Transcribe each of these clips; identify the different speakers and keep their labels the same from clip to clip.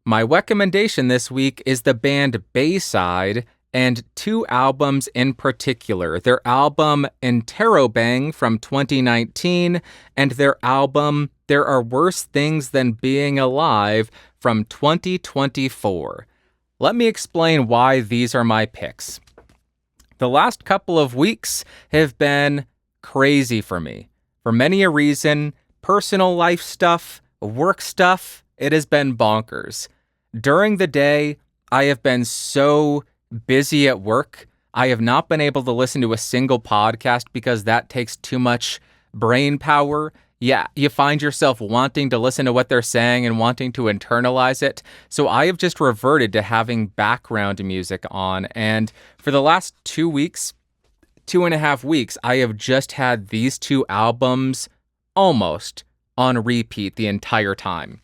Speaker 1: My recommendation this week is the band Bayside and two albums in particular. Their album Interrobang from 2019 and their album There Are Worse Things Than Being Alive from 2024. Let me explain why these are my picks. The last couple of weeks have been crazy for me. For many a reason, personal life stuff, work stuff, it has been bonkers. During the day, I have been so busy at work. I have not been able to listen to a single podcast because that takes too much brain power. Yeah, you find yourself wanting to listen to what they're saying and wanting to internalize it. So I have just reverted to having background music on. And for the last 2.5 weeks, I have just had these two albums almost on repeat the entire time.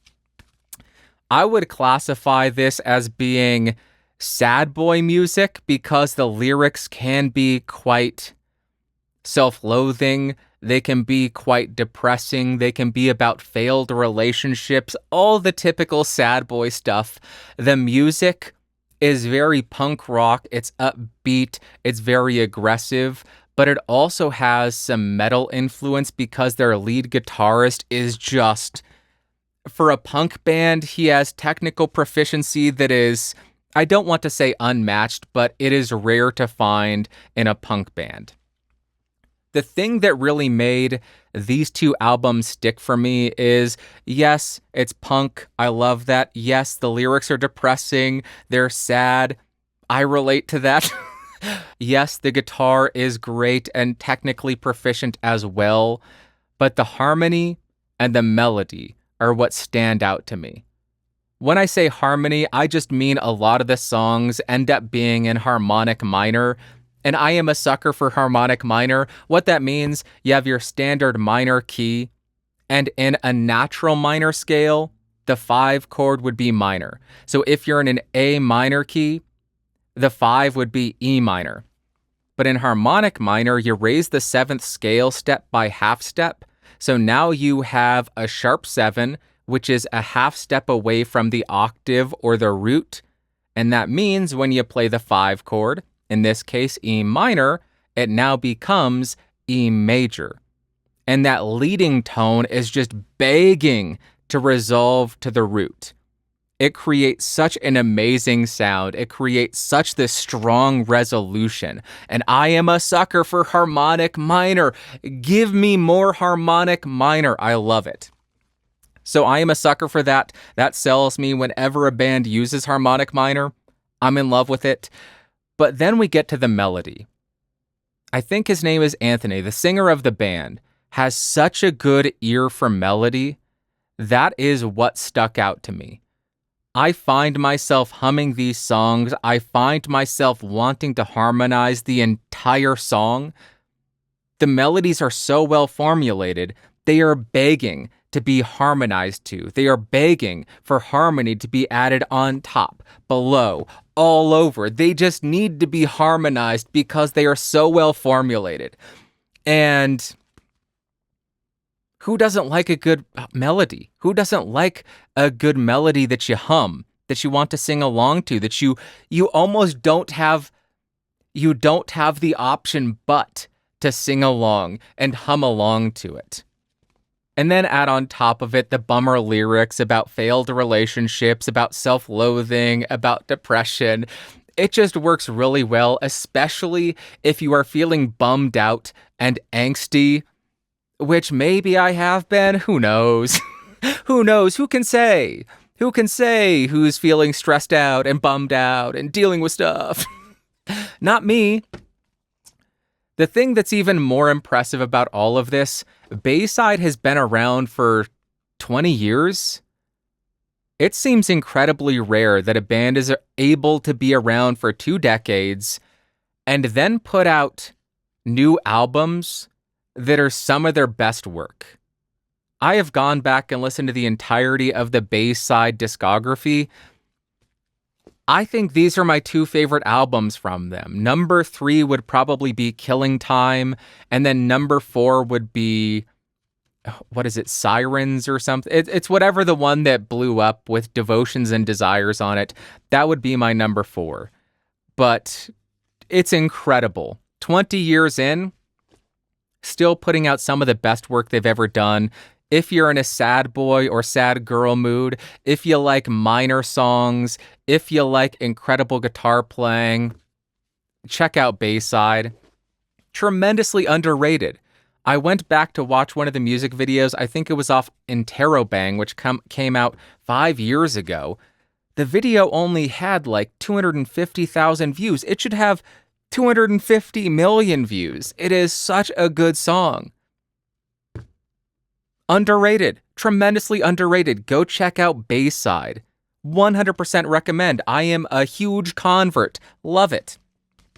Speaker 1: I would classify this as being sad boy music because the lyrics can be quite self-loathing. They can be quite depressing. They can be about failed relationships, all the typical sad boy stuff. The music is very punk rock. It's upbeat. It's very aggressive, but it also has some metal influence because their lead guitarist is just, for a punk band, he has technical proficiency that is, I don't want to say unmatched, but it is rare to find in a punk band. The thing that really made these two albums stick for me is, yes, it's punk. I love that. Yes, the lyrics are depressing. They're sad. I relate to that. Yes, the guitar is great and technically proficient as well, but the harmony and the melody are what stand out to me. When I say harmony, I just mean a lot of the songs end up being in harmonic minor, and I am a sucker for harmonic minor. What that means, you have your standard minor key, and in a natural minor scale, the 5 chord would be minor. So if you're in an A minor key, the 5 would be E minor. But in harmonic minor, you raise the 7th scale step by half step. So now you have a sharp 7, which is a half step away from the octave or the root. And that means when you play the 5 chord, in this case E minor, it now becomes E major. And that leading tone is just begging to resolve to the root. It creates such an amazing sound. It creates such this strong resolution. And I am a sucker for harmonic minor. Give me more harmonic minor. I love it. So I am a sucker for that. That sells me whenever a band uses harmonic minor. I'm in love with it. But then we get to the melody. I think his name is Anthony, the singer of the band, has such a good ear for melody. That is what stuck out to me. I find myself humming these songs. I find myself wanting to harmonize the entire song. The melodies are so well formulated, they are begging to be harmonized to. They are begging for harmony to be added on top, below, all over. They just need to be harmonized because they are so well formulated. And who doesn't like a good melody? Who doesn't like a good melody that you hum, that you want to sing along to, that you almost don't have the option but to sing along and hum along to it? And then add on top of it the bummer lyrics about failed relationships, about self-loathing, about depression. It just works really well, especially if you are feeling bummed out and angsty, which maybe I have been. Who knows? Who knows? Who can say? Who can say who's feeling stressed out and bummed out and dealing with stuff? Not me. The thing that's even more impressive about all of this, Bayside has been around for 20 years. It seems incredibly rare that a band is able to be around for 2 decades and then put out new albums that are some of their best work. I have gone back and listened to the entirety of the Bayside discography. I think these are my 2 favorite albums from them. Number 3 would probably be Killing Time, and then number 4 would be what is it, Sirens or something? It's whatever the one that blew up with Devotions and Desires on it. That would be my number 4. But it's incredible. 20 years in, still putting out some of the best work they've ever done. If you're in a sad boy or sad girl mood, if you like minor songs, if you like incredible guitar playing, check out Bayside. Tremendously underrated. I went back to watch one of the music videos. I think it was off Interrobang, which came out 5 years ago. The video only had like 250,000 views. It should have 250 million views. It is such a good song. Underrated. Tremendously underrated. Go check out Bayside. 100% recommend. I am a huge convert. Love it.